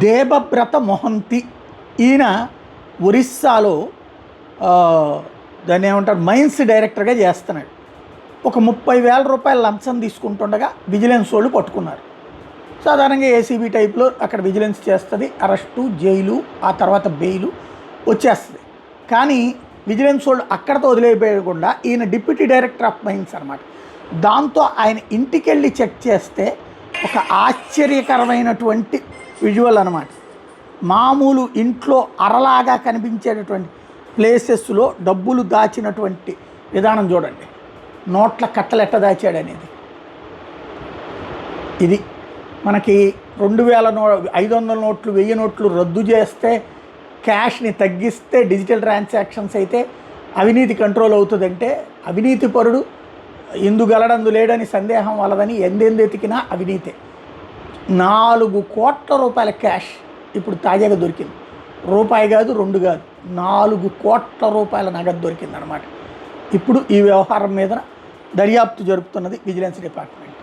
దేబబ్రత మొహంతి ఈయన ఒరిస్సాలో ఆ, దాన్ని ఏమంటారు మైన్స్ డైరెక్టర్గా చేస్తున్నాడు. ఒక 30,000 రూపాయల లంచం తీసుకుంటుండగా విజిలెన్స్ వాళ్ళు పట్టుకున్నారు. సాధారణంగా ఏసీబీ టైప్లో అక్కడ విజిలెన్స్ చేస్తుంది, అరెస్టు, జైలు, ఆ తర్వాత బెయిలు వచ్చేస్తుంది. కానీ విజిలెన్స్ వాళ్ళు అక్కడతో వదిలేయకుండా ఈయన డిప్యూటీ డైరెక్టర్ ఆఫ్ మైన్స్ అనమాట. దాంతో ఆయన ఇంటికి వెళ్ళి చెక్ చేస్తే ఒక ఆశ్చర్యకరమైనటువంటి విజువల్ అనమాట. మామూలు ఇంట్లో అరలాగా కనిపించేటటువంటి ప్లేసెస్లో డబ్బులు దాచినటువంటి విధానం చూడండి. నోట్ల కట్టలు ఎట్ట దాచాడు అనేది. ఇది మనకి 500 నోట్లు 1000 నోట్లు రద్దు చేస్తే, క్యాష్ని తగ్గిస్తే, డిజిటల్ ట్రాన్సాక్షన్స్ అయితే అవినీతి కంట్రోల్ అవుతుందంటే, అవినీతి పరుడు ఇందుగలడందు లేడని సందేహం వలదని ఎందెందెతికినా అవినీతే. 4 కోట్ల రూపాయల క్యాష్ ఇప్పుడు తాజాగా దొరికింది. రూపాయి కాదు, 2 కాదు, 4 కోట్ల రూపాయల నగదు దొరికిందనమాట. ఇప్పుడు ఈ వ్యవహారం మీద దర్యాప్తు జరుపుతున్నది విజిలెన్స్ డిపార్ట్మెంట్.